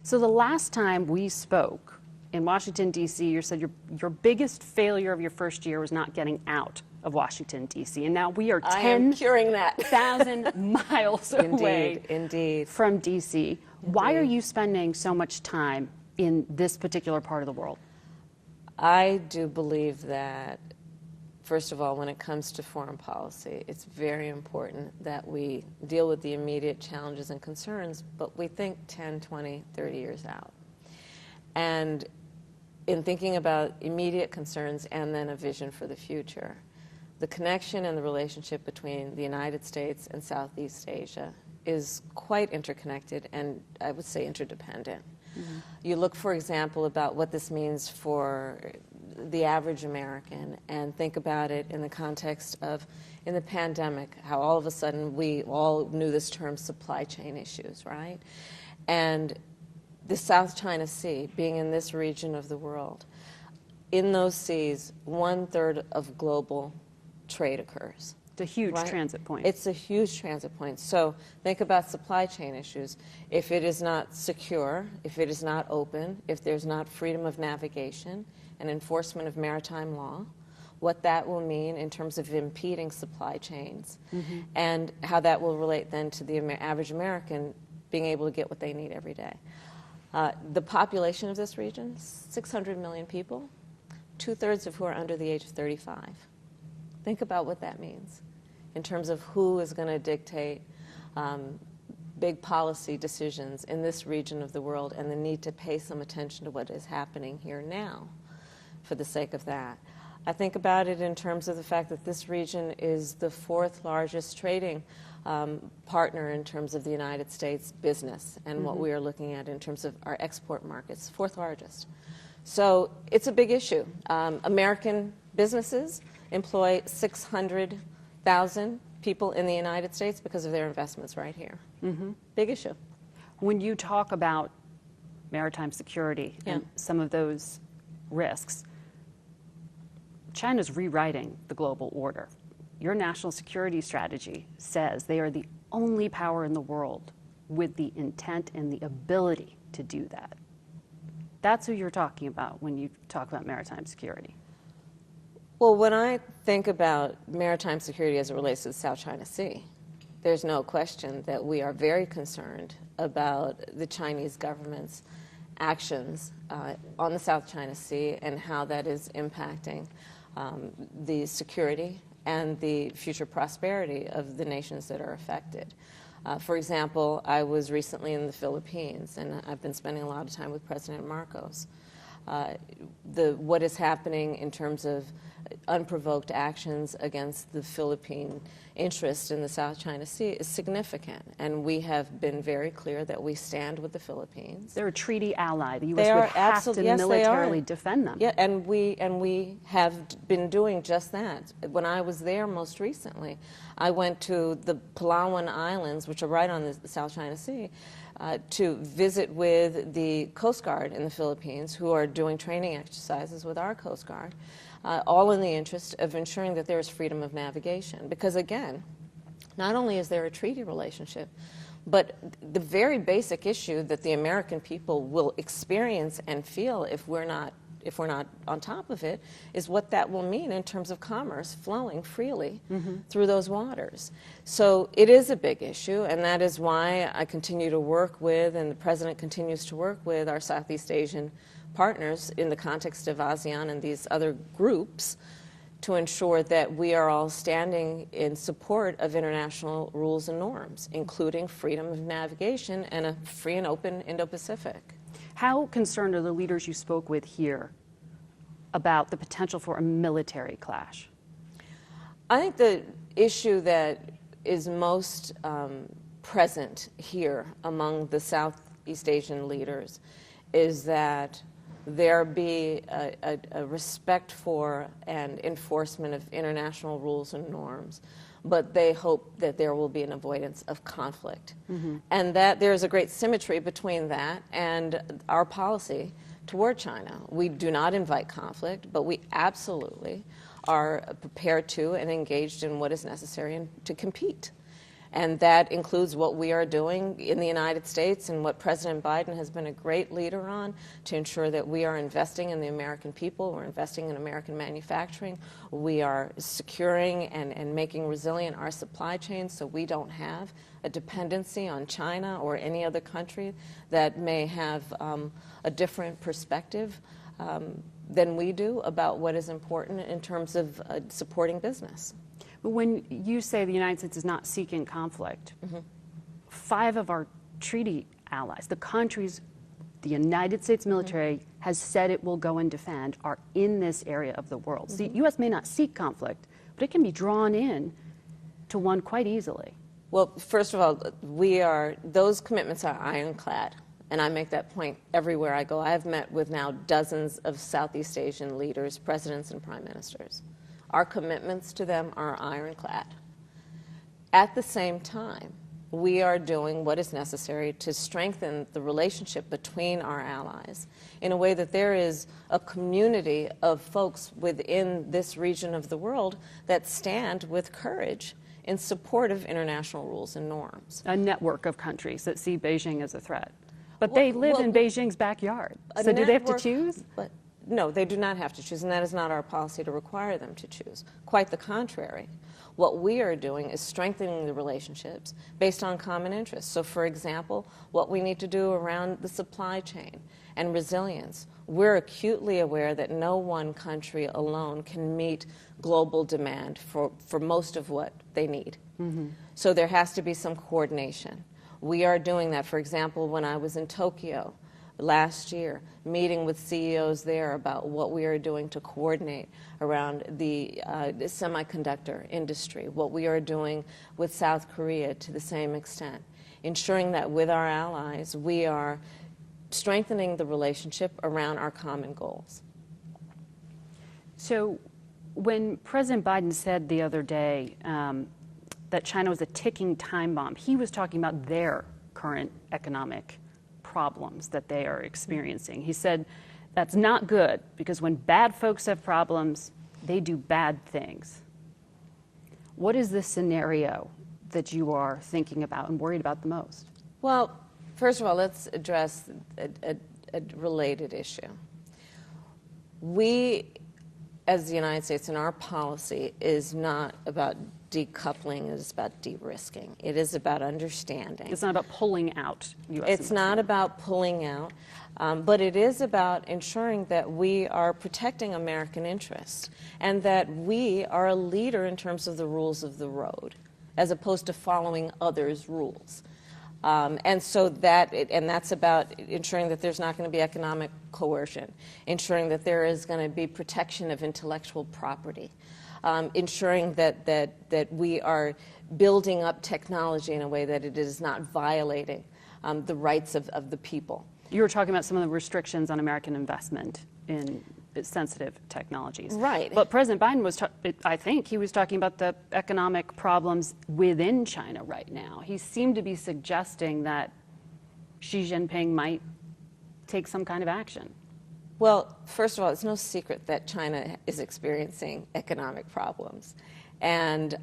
So the last time we spoke in Washington, D.C., you said your biggest failure of your first year was not getting out of Washington, D.C. And now we are 10,000 miles away from D.C. Why are you spending so much time in this particular part of the world? I do believe that, first of all, when it comes to foreign policy, it's very important that we deal with the immediate challenges and concerns, but we think 10, 20, 30 years out. And in thinking about immediate concerns and then a vision for the future, the connection and the relationship between the United States and Southeast Asia is quite interconnected and, I would say, interdependent. Mm-hmm. You look, for example, about what this means for the average American and think about it in the context of, in the pandemic, how all of a sudden we all knew this term supply chain issues, right? And the South China Sea, being in this region of the world, in those seas, 1/3 of global trade occurs. It's a huge transit point. It's a huge transit point. So think about supply chain issues. If it is not secure, if it is not open, if there's not freedom of navigation and enforcement of maritime law, what that will mean in terms of impeding supply chains, mm-hmm. and how that will relate then to the average American being able to get what they need every day. The population of this region, 600 million people, 2/3 of who are under the age of 35. Think about what that means in terms of who is going to dictate big policy decisions in this region of the world and the need to pay some attention to what is happening here now for the sake of that. I think about it in terms of the fact that this region is the 4th largest trading partner in terms of the United States business and mm-hmm. what we are looking at in terms of our export markets, 4th largest. So it's a big issue. American businesses employ 600,000 people in the United States because of their investments right here. Mm-hmm. Big issue. When you talk about maritime security and some of those risks, China's rewriting the global order. Your national security strategy says they are the only power in the world with the intent and the ability to do that. That's who you're talking about when you talk about maritime security. Well, when I think about maritime security as it relates to the South China Sea, there's no question that we are very concerned about the Chinese government's actions on the South China Sea and how that is impacting the security and the future prosperity of the nations that are affected. For example, I was recently in the Philippines, and I've been spending a lot of time with President Marcos. What is happening in terms of unprovoked actions against the Philippine interest in the South China Sea is significant, and we have been very clear that we stand with the Philippines. They're a treaty ally. The U.S. would have to militarily defend them. Yeah, and we have been doing just that. When I was there most recently, I went to the Palawan Islands, which are right on the South China Sea, to visit with the Coast Guard in the Philippines, who are doing training exercises with our Coast Guard, all in the interest of ensuring that there is freedom of navigation. Because again, not only is there a treaty relationship, but the very basic issue that the American people will experience and feel if we're not on top of it is what that will mean in terms of commerce flowing freely mm-hmm. through those waters. So it is a big issue, and that is why I continue to work with, and the President continues to work with, our Southeast Asian partners in the context of ASEAN and these other groups to ensure that we are all standing in support of international rules and norms, including freedom of navigation and a free and open Indo-Pacific. How concerned are the leaders you spoke with here about the potential for a military clash? I think the issue that is most present here among the Southeast Asian leaders is that there be a respect for and enforcement of international rules and norms, but they hope that there will be an avoidance of conflict. Mm-hmm. And that there's a great symmetry between that and our policy toward China. We do not invite conflict, but we absolutely are prepared to and engaged in what is necessary to compete. And that includes what we are doing in the United States and what President Biden has been a great leader on to ensure that we are investing in the American people, we're investing in American manufacturing, we are securing and making resilient our supply chains so we don't have a dependency on China or any other country that may have a different perspective than we do about what is important in terms of supporting business. But when you say the United States is not seeking conflict, 5 of our treaty allies, the countries the United States military has said it will go and defend, are in this area of the world. So the U.S. may not seek conflict, but it can be drawn in to one quite easily. Well, first of all, those commitments are ironclad, and I make that point everywhere I go. I have met with now dozens of Southeast Asian leaders, presidents and prime ministers. Our commitments to them are ironclad. At the same time, we are doing what is necessary to strengthen the relationship between our allies in a way that there is a community of folks within this region of the world that stand with courage in support of international rules and norms. A network of countries that see Beijing as a threat. But they live in Beijing's backyard. So do they have to choose? No, they do not have to choose, and that is not our policy to require them to choose. Quite the contrary. What we are doing is strengthening the relationships based on common interests. So, for example, what we need to do around the supply chain and resilience. We're acutely aware that no one country alone can meet global demand for most of what they need. So there has to be some coordination. We are doing that. For example, when I was in Tokyo last year, meeting with CEOs there about what we are doing to coordinate around the semiconductor industry, what we are doing with South Korea to the same extent, ensuring that with our allies we are strengthening the relationship around our common goals. So when President Biden said the other day that China was a ticking time bomb, he was talking about their current economic problems that they are experiencing. He said that's not good because when bad folks have problems, they do bad things. What is the scenario that you are thinking about and worried about the most? Well, first of all, let's address a related issue. We, as the United States, and our policy is not about decoupling, it is about de-risking. It is about understanding. It's not about pulling out U.S. It's not about pulling out, but it is about ensuring that we are protecting American interests and that we are a leader in terms of the rules of the road, as opposed to following others' rules. And that's about ensuring that there's not going to be economic coercion, ensuring that there is going to be protection of intellectual property, ensuring that we are building up technology in a way that it is not violating the rights of the people. You were talking about some of the restrictions on American investment in sensitive technologies. Right. But President Biden I think he was talking about the economic problems within China right now. He seemed to be suggesting that Xi Jinping might take some kind of action. Well, first of all, it's no secret that China is experiencing economic problems. And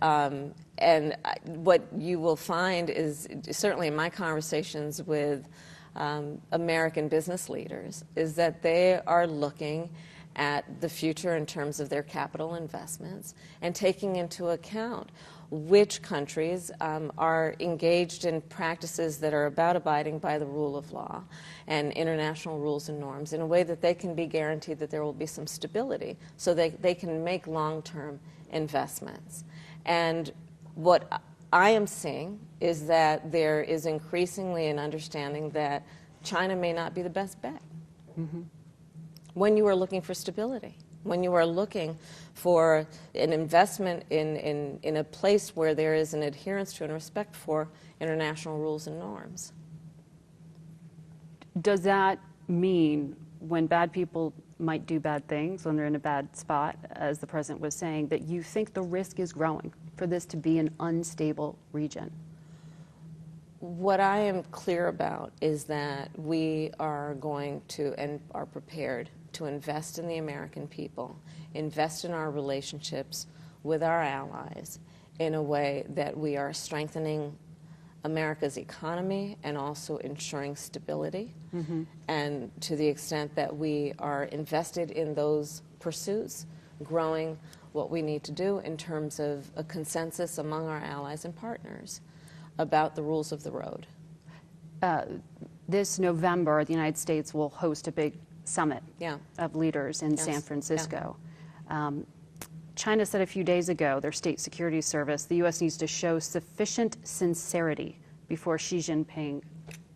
what you will find is, certainly in my conversations with American business leaders, is that they are looking at the future in terms of their capital investments and taking into account which countries are engaged in practices that are about abiding by the rule of law and international rules and norms in a way that they can be guaranteed that there will be some stability so they can make long-term investments. And what I am seeing is that there is increasingly an understanding that China may not be the best bet. When you are looking for stability, when you are looking for an investment in a place where there is an adherence to and respect for international rules and norms. Does that mean when bad people might do bad things, when they're in a bad spot, as the president was saying, that you think the risk is growing for this to be an unstable region? What I am clear about is that we are going to and are prepared to invest in the American people, invest in our relationships with our allies, in a way that we are strengthening America's economy and also ensuring stability. And to the extent that we are invested in those pursuits, growing what we need to do in terms of a consensus among our allies and partners about the rules of the road. This November, the United States will host a big summit of leaders in Yes. San Francisco. China said a few days ago, their state security service, the U.S. needs to show sufficient sincerity before Xi Jinping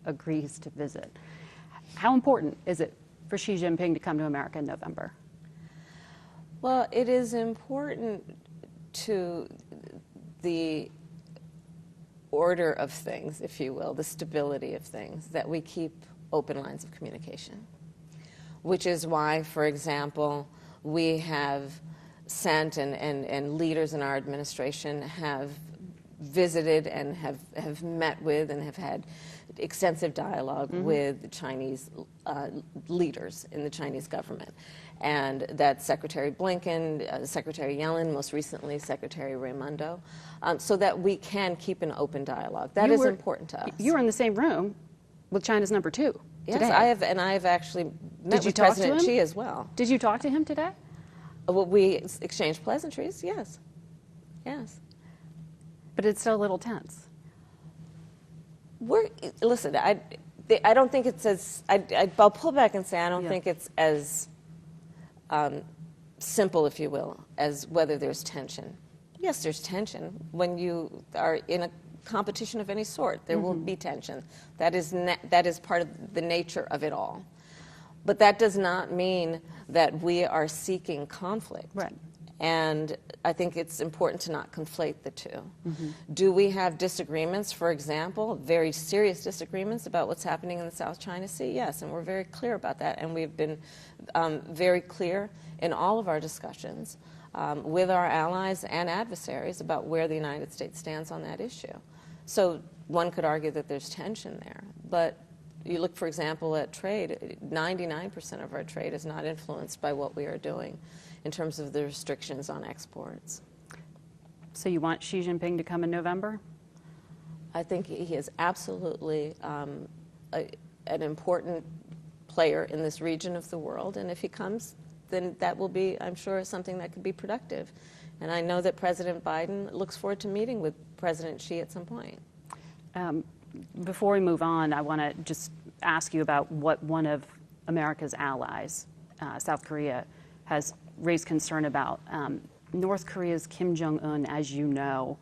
agrees to visit. How important is it for Xi Jinping to come to America in November? Well, it is important to the order of things, if you will, the stability of things, that we keep open lines of communication, which is why, for example, we have sent and leaders in our administration have visited and have met with and have had extensive dialogue with Chinese leaders in the Chinese government. And that's Secretary Blinken, Secretary Yellen, most recently Secretary Raimondo, so that we can keep an open dialogue. That is important to us. You were in the same room with China's number 2 yes, today. I have actually met with President Xi as well. Did you talk to him today? Well, we exchanged pleasantries, yes. Yes. But it's still a little tense. Listen, I don't think it's as, I'll pull back and say I don't think it's as simple, if you will, as whether there's tension. Yes, there's tension. When you are in a competition of any sort, there will be tension. That is part of the nature of it all. But that does not mean that we are seeking conflict. Right. And I think it's important to not conflate the two. Do we have disagreements, for example, very serious disagreements about what's happening in the South China Sea? Yes, and we're very clear about that. And we've been very clear in all of our discussions with our allies and adversaries about where the United States stands on that issue. So one could argue that there's tension there. But you look, for example, at trade, 99% of our trade is not influenced by what we are doing in terms of the restrictions on exports. So you want Xi Jinping to come in November? I think he is absolutely an important player in this region of the world, and if he comes, then that will be, I'm sure, something that could be productive. And I know that President Biden looks forward to meeting with President Xi at some point. Before we move on, I want to just ask you about what one of America's allies, South Korea, has raised concern about. North Korea's Kim Jong-un, as you know,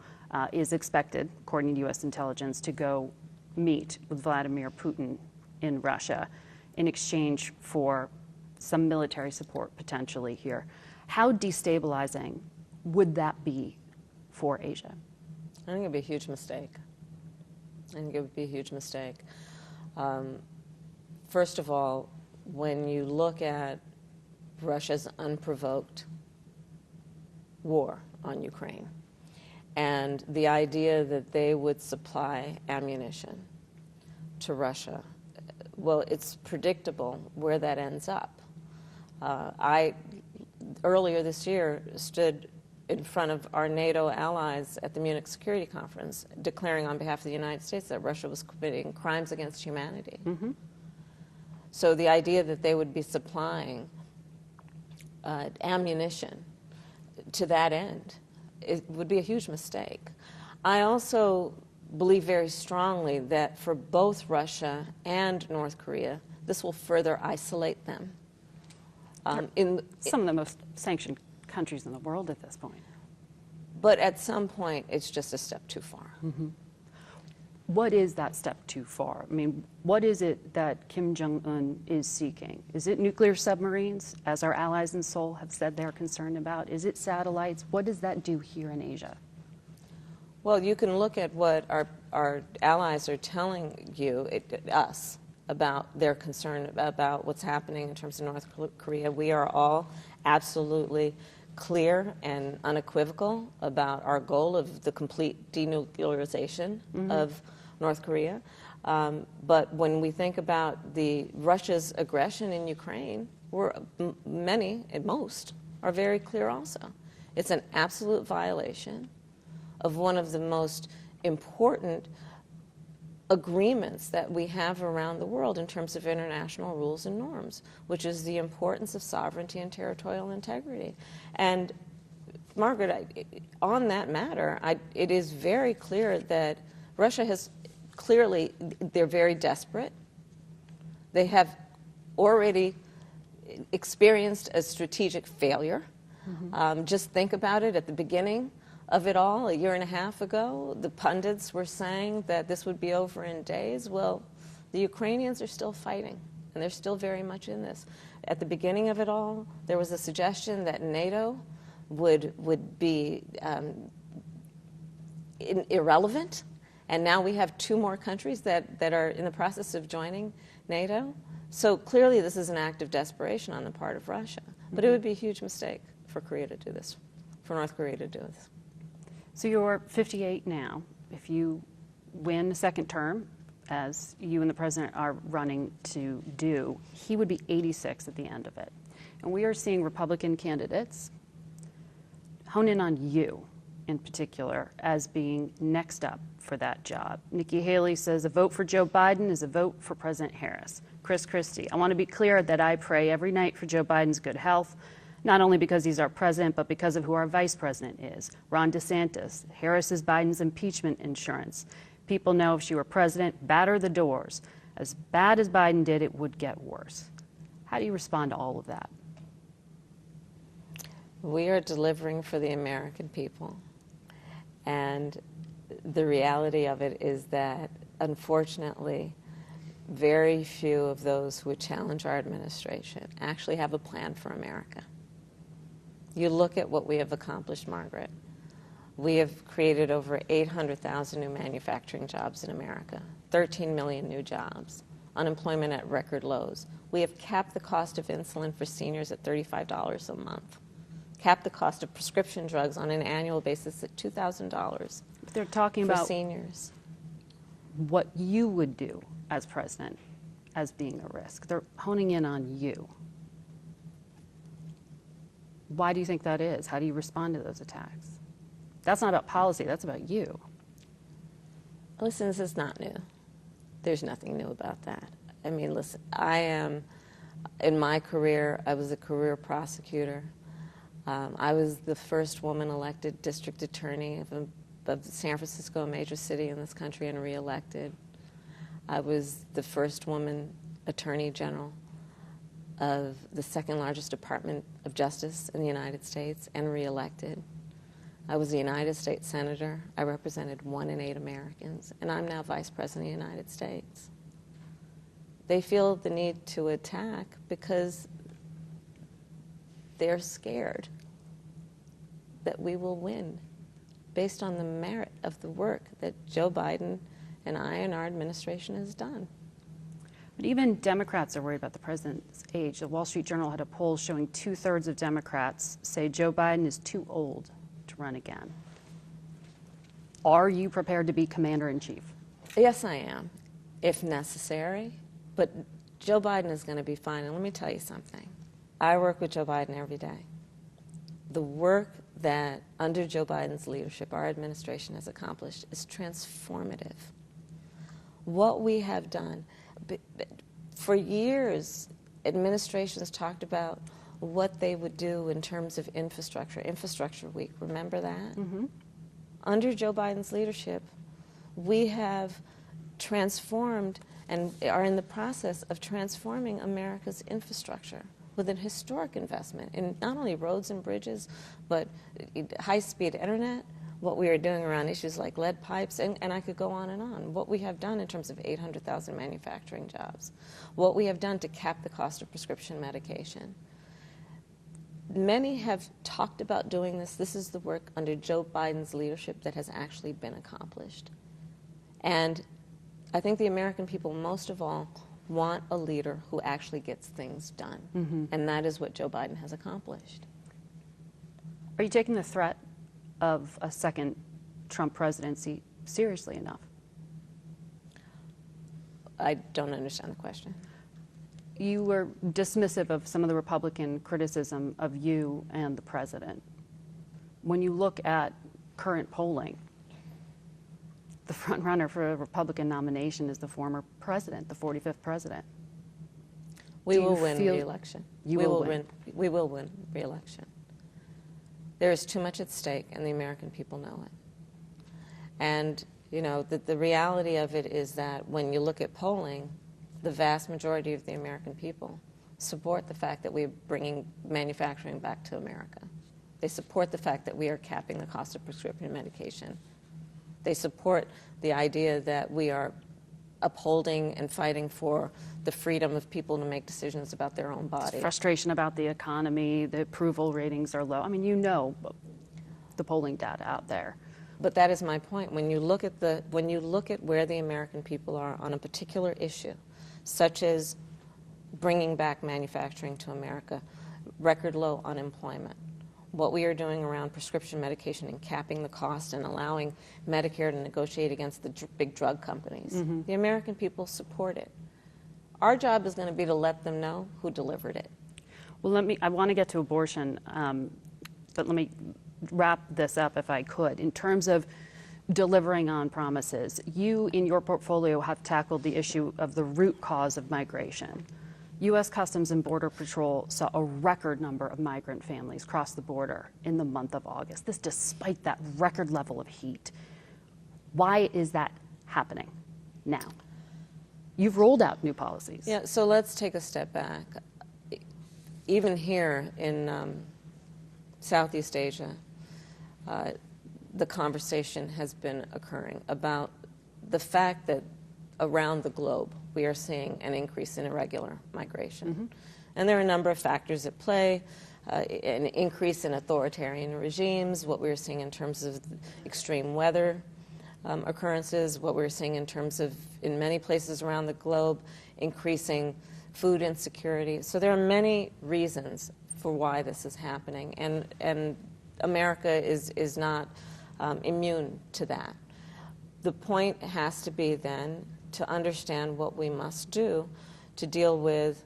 is expected, according to U.S. intelligence, to go meet with Vladimir Putin in Russia in exchange for some military support potentially here. How destabilizing would that be for Asia? I think it would be a huge mistake. I think it would be a huge mistake. First of all, when you look at Russia's unprovoked war on Ukraine and the idea that they would supply ammunition to Russia, well, it's predictable where that ends up. I, earlier this year, stood in front of our NATO allies at the Munich Security Conference, declaring on behalf of the United States that Russia was committing crimes against humanity. So the idea that they would be supplying ammunition to that end, it would be a huge mistake. I also believe very strongly that for both Russia and North Korea, this will further isolate them. Some of the most sanctioned countries in the world at this point. But at some point, it's just a step too far. What is that step too far? I mean, what is it that Kim Jong-un is seeking? Is it nuclear submarines, as our allies in Seoul have said they're concerned about? Is it satellites? What does that do here in Asia? Well, you can look at what our allies are telling you, us, about their concern about what's happening in terms of North Korea. We are all absolutely clear and unequivocal about our goal of the complete denuclearization of North Korea. But when we think about Russia's aggression in Ukraine, many, and most, are very clear also. It's an absolute violation of one of the most important agreements that we have around the world in terms of international rules and norms, which is the importance of sovereignty and territorial integrity. And Margaret, on that matter, it is very clear that Russia has clearly, they're very desperate. They have already experienced a strategic failure. Just think about it. At the beginning of it all, a year and a half ago, the pundits were saying that this would be over in days. Well, the Ukrainians are still fighting, and they're still very much in this. At the beginning of it all, there was a suggestion that NATO would be irrelevant, and now we have 2 more countries that are in the process of joining NATO. So clearly this is an act of desperation on the part of Russia. But it would be a huge mistake for Korea to do this, for North Korea to do this. So you're 58 now. If you win a second term, as you and the president are running to do, he would be 86 at the end of it. And we are seeing Republican candidates hone in on you in particular as being next up for that job. Nikki Haley says a vote for Joe Biden is a vote for President Harris. Chris Christie, I want to be clear that I pray every night for Joe Biden's good health, not only because he's our president, but because of who our vice president is. Ron DeSantis, Harris is Biden's impeachment insurance. People know if she were president, batter the doors. As bad as Biden did, it would get worse. How do you respond to all of that? We are delivering for the American people. And the reality of it is that, unfortunately, very few of those who would challenge our administration actually have a plan for America. You look at what we have accomplished, Margaret. We have created over 800,000 new manufacturing jobs in America, 13 million new jobs, unemployment at record lows. We have capped the cost of insulin for seniors at $35 a month, capped the cost of prescription drugs on an annual basis at $2,000. They're talking for about seniors. What you would do as president as being a risk. They're honing in on you. Why do you think that is? How do you respond to those attacks? That's not about policy, that's about you. Listen, this is not new. There's nothing new about that. I mean, listen, in my career, I was a career prosecutor. I was the first woman elected district attorney of San Francisco, a major city in this country, and reelected. I was the first woman attorney general of the second largest Department of Justice in the United States and reelected. I was a United States Senator. I represented 1 in 8 Americans, and I'm now Vice President of the United States. They feel the need to attack because they're scared that we will win based on the merit of the work that Joe Biden and I and our administration has done. But even Democrats are worried about the president's age. The Wall Street Journal had a poll showing 2/3 of Democrats say Joe Biden is too old to run again. Are you prepared to be commander-in-chief? Yes, I am, if necessary. But Joe Biden is going to be fine. And let me tell you something. I work with Joe Biden every day. The work that, under Joe Biden's leadership, our administration has accomplished is transformative. What we have done, for years, administrations talked about what they would do in terms of infrastructure. Infrastructure Week, remember that? Mm-hmm. Under Joe Biden's leadership, we have transformed and are in the process of transforming America's infrastructure with an historic investment in not only roads and bridges, but high-speed internet, what we are doing around issues like lead pipes, and I could go on and on. What we have done in terms of 800,000 manufacturing jobs, what we have done to cap the cost of prescription medication. Many have talked about doing this. This is the work under Joe Biden's leadership that has actually been accomplished. And I think the American people, most of all, want a leader who actually gets things done. Mm-hmm. And that is what Joe Biden has accomplished. Are you taking the threat of a second Trump presidency seriously enough? I don't understand the question. You were dismissive of some of the Republican criticism of you and the president. When you look at current polling, the front runner for a Republican nomination is the former president, the 45th president. We will win re-election. We will win re-election. There is too much at stake, and the American people know it. And, you know, the reality of it is that when you look at polling, the vast majority of the American people support the fact that we're bringing manufacturing back to America. They support the fact that we are capping the cost of prescription medication. They support the idea that we are upholding and fighting for the freedom of people to make decisions about their own body. Frustration about the economy, the approval ratings are low. I mean, you know the polling data out there. But that is my point. When you look at where the American people are on a particular issue, such as bringing back manufacturing to America, record low unemployment, what we are doing around prescription medication and capping the cost and allowing Medicare to negotiate against the big drug companies, the American people support it. Our job is going to be to let them know who delivered it. Well, I want to get to abortion, but let me wrap this up if I could. In terms of delivering on promises, you in your portfolio have tackled the issue of the root cause of migration. U.S. Customs and Border Patrol saw a record number of migrant families cross the border in the month of August. This despite that record level of heat. Why is that happening now? You've rolled out new policies. Yeah, so let's take a step back. Even here in Southeast Asia, the conversation has been occurring about the fact that around the globe we are seeing an increase in irregular migration. And there are a number of factors at play, an increase in authoritarian regimes, what we're seeing in terms of extreme weather occurrences, what we're seeing in terms of, in many places around the globe, increasing food insecurity. So there are many reasons for why this is happening, and America is not immune to that. The point has to be then to understand what we must do to deal with,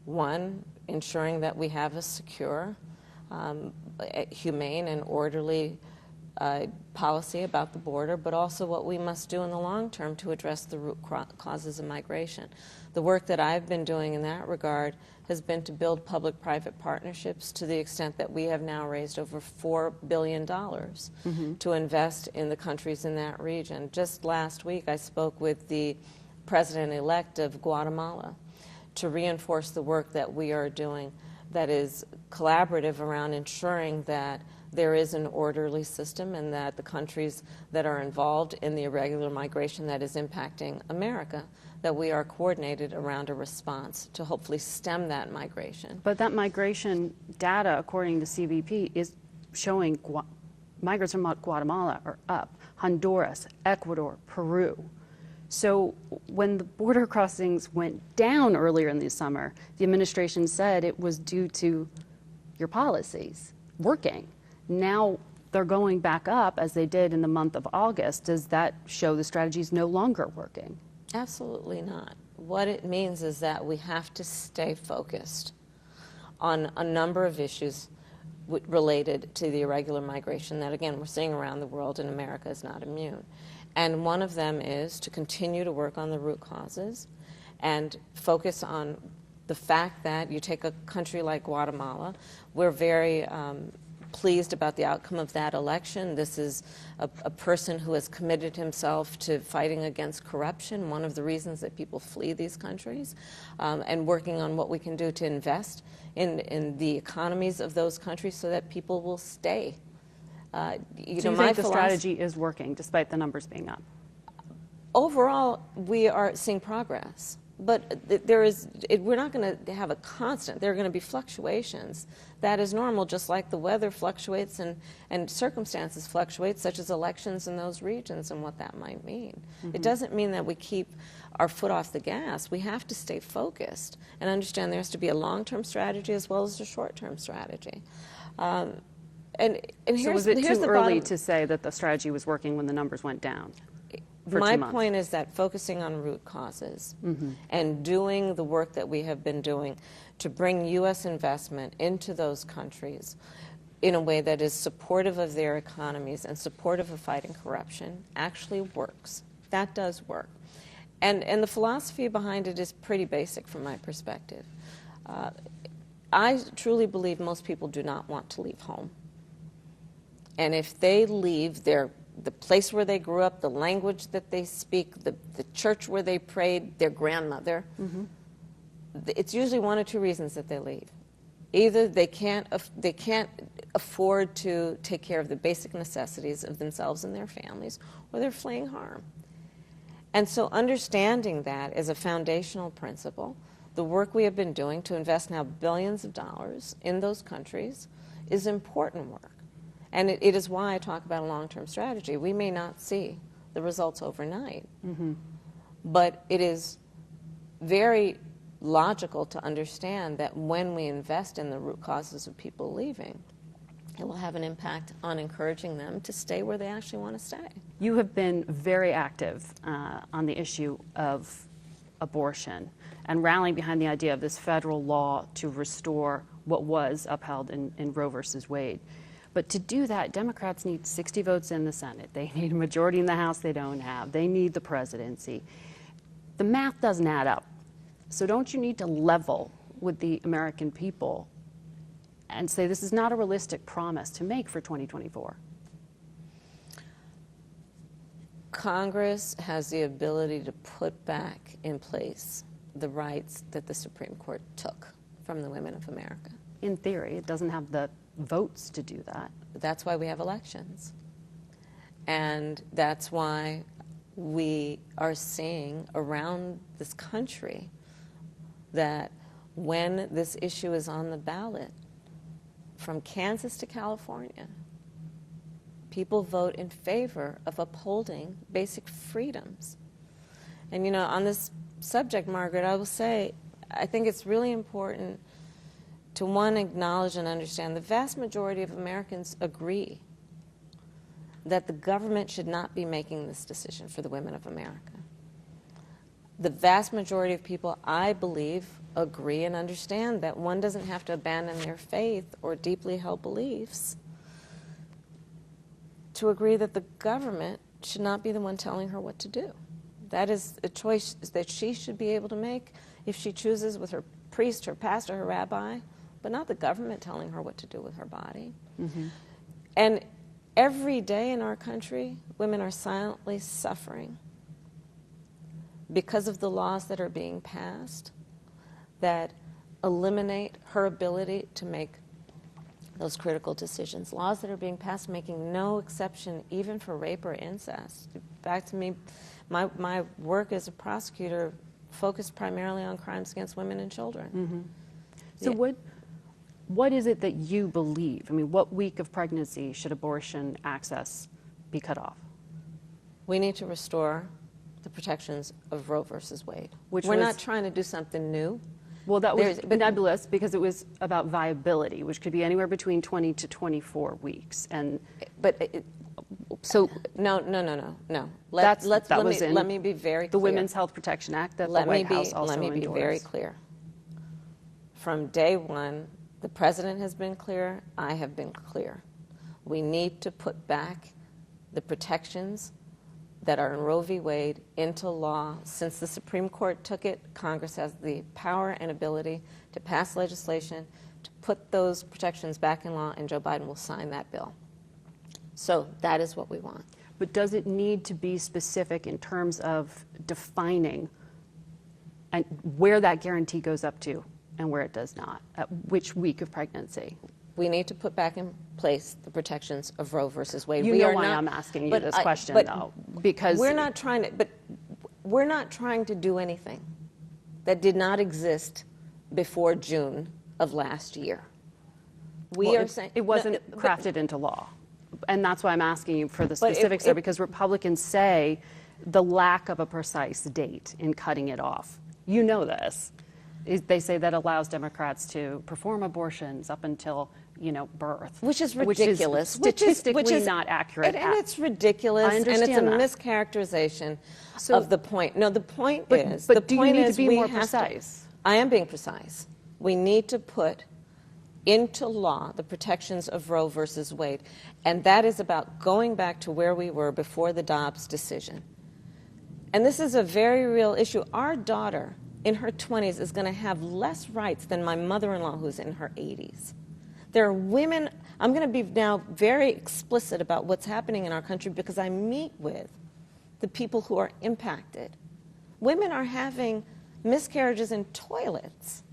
one, ensuring that we have a secure, humane, and orderly policy about the border, but also what we must do in the long term to address the root causes of migration. The work that I've been doing in that regard has been to build public-private partnerships to the extent that we have now raised over $4 billion to invest in the countries in that region. Just last week, I spoke with the president-elect of Guatemala to reinforce the work that we are doing that is collaborative around ensuring that there is an orderly system and that the countries that are involved in the irregular migration that is impacting America, that we are coordinated around a response to hopefully stem that migration. But that migration data, according to CBP, is showing migrants from Guatemala are up, Honduras, Ecuador, Peru. So when the border crossings went down earlier in the summer, the administration said it was due to your policies working. Now they're going back up as they did in the month of August. Does that show the strategy is no longer working? Absolutely not. What it means is that we have to stay focused on a number of issues related to the irregular migration that, again, we're seeing around the world, and America is not immune. And one of them is to continue to work on the root causes and focus on the fact that you take a country like Guatemala, we're very pleased about the outcome of that election. This is a person who has committed himself to fighting against corruption, one of the reasons that people flee these countries, and working on what we can do to invest in the economies of those countries so that people will stay. Do you think the strategy is working, despite the numbers being up? Overall, we are seeing progress. But we're not going to have a constant. There are going to be fluctuations. That is normal, just like the weather fluctuates and circumstances fluctuate, such as elections in those regions and what that might mean. It doesn't mean that we keep our foot off the gas. We have to stay focused and understand there has to be a long-term strategy as well as a short-term strategy. So was it too early to say that the strategy was working when the numbers went down? My point is that focusing on root causes and doing the work that we have been doing to bring U.S. investment into those countries in a way that is supportive of their economies and supportive of fighting corruption actually works. That does work. And the philosophy behind it is pretty basic from my perspective. I truly believe most people do not want to leave home. And if they leave the place where they grew up, the language that they speak, the church where they prayed, their grandmother, it's usually one or two reasons that they leave. Either they can't afford to take care of the basic necessities of themselves and their families, or they're fleeing harm. And so understanding that as a foundational principle, the work we have been doing to invest now billions of dollars in those countries is important work. And it is why I talk about a long-term strategy. We may not see the results overnight, but it is very logical to understand that when we invest in the root causes of people leaving, it will have an impact on encouraging them to stay where they actually want to stay. You have been very active on the issue of abortion and rallying behind the idea of this federal law to restore what was upheld in Roe versus Wade. But to do that, Democrats need 60 votes in the Senate. They need a majority in the House they don't have. They need the presidency. The math doesn't add up. So don't you need to level with the American people and say this is not a realistic promise to make for 2024? Congress has the ability to put back in place the rights that the Supreme Court took from the women of America. In theory, it doesn't have the votes to do that. That's why we have elections. And that's why we are seeing around this country that when this issue is on the ballot, from Kansas to California, people vote in favor of upholding basic freedoms. And you know, on this subject, Margaret, I will say, I think it's really important to, one, acknowledge and understand the vast majority of Americans agree that the government should not be making this decision for the women of America. The vast majority of people, I believe, agree and understand that one doesn't have to abandon their faith or deeply held beliefs to agree that the government should not be the one telling her what to do. That is a choice that she should be able to make if she chooses with her priest, her pastor, her rabbi, but not the government telling her what to do with her body. And every day in our country, women are silently suffering because of the laws that are being passed that eliminate her ability to make those critical decisions. Laws that are being passed making no exception even for rape or incest. Back to me, my work as a prosecutor focused primarily on crimes against women and children. So what is it that you believe? I mean, what week of pregnancy should abortion access be cut off? We need to restore the protections of Roe versus Wade. We're not trying to do something new. Well, that was nebulous because it was about viability, which could be anywhere between 20 to 24 weeks. And so no. Let me be very clear. The Women's Health Protection Act that the White House also endorsed. Let me be very clear. From day one, the president has been clear. I have been clear. We need to put back the protections that are in Roe v. Wade into law. Since the Supreme Court took it, Congress has the power and ability to pass legislation to put those protections back in law, and Joe Biden will sign that bill. So that is what we want. But does it need to be specific in terms of defining and where that guarantee goes up to and where it does not, at which week of pregnancy? We need to put back in place the protections of Roe versus Wade. You know why I'm asking you this question, though, because we're not trying to do anything that did not exist before June of last year. It wasn't crafted into law, and that's why I'm asking you for the specifics there, because Republicans say the lack of a precise date in cutting it off. You know this. They say that allows Democrats to perform abortions up until, birth. Which is ridiculous. Which is statistically not accurate. And it's ridiculous. I understand and it's a mischaracterization of the point. No, the point is... But do you need to be more precise? I am being precise. We need to put into law the protections of Roe versus Wade. And that is about going back to where we were before the Dobbs decision. And this is a very real issue. Our daughter in her 20s is going to have less rights than my mother-in-law who's in her 80s. There are women, I'm going to be now very explicit about what's happening in our country because I meet with the people who are impacted. Women are having miscarriages in toilets.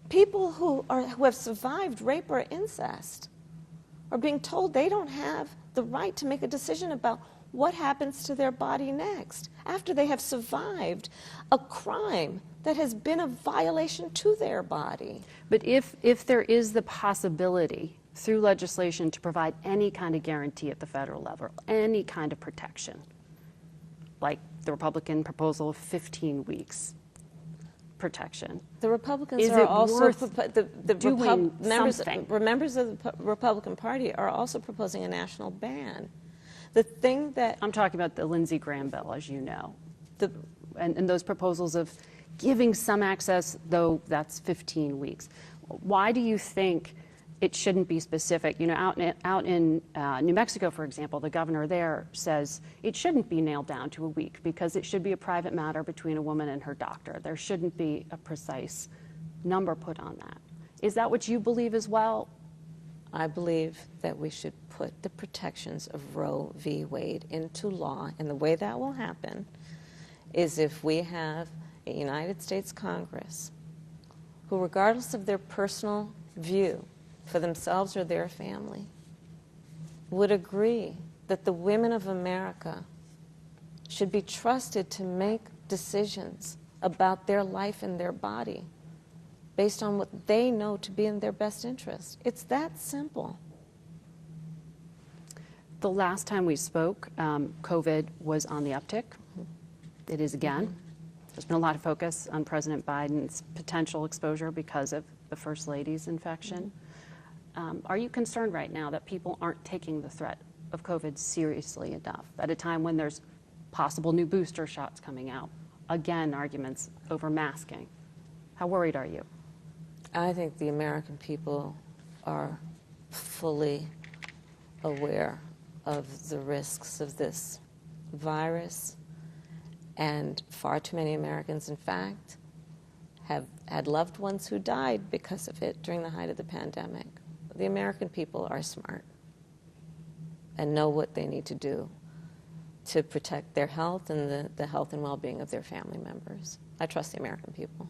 People who have survived rape or incest are being told they don't have the right to make a decision about what happens to their body next after they have survived a crime that has been a violation to their body. But if there is the possibility through legislation to provide any kind of guarantee at the federal level, any kind of protection, like the Republican proposal of 15 weeks protection. The Republicans are also members of the Republican Party are also proposing a national ban. The thing that I'm talking about the Lindsey Graham bill, as you know, and those proposals of giving some access, though that's 15 weeks. Why do you think it shouldn't be specific? You know, out in New Mexico, for example, the governor there says it shouldn't be nailed down to a week because it should be a private matter between a woman and her doctor. There shouldn't be a precise number put on that. Is that what you believe as well? I believe that we should put the protections of Roe v. Wade into law, and the way that will happen is if we have a United States Congress who, regardless of their personal view for themselves or their family, would agree that the women of America should be trusted to make decisions about their life and their body based on what they know to be in their best interest. It's that simple. The last time we spoke, COVID was on the uptick. It is again. There's been a lot of focus on President Biden's potential exposure because of the First Lady's infection. Are you concerned right now that people aren't taking the threat of COVID seriously enough at a time when there's possible new booster shots coming out? Again, arguments over masking. How worried are you? I think the American people are fully aware of the risks of this virus, and far too many Americans, in fact, have had loved ones who died because of it during the height of the pandemic. The American people are smart and know what they need to do to protect their health and the health and well-being of their family members. I trust the American people.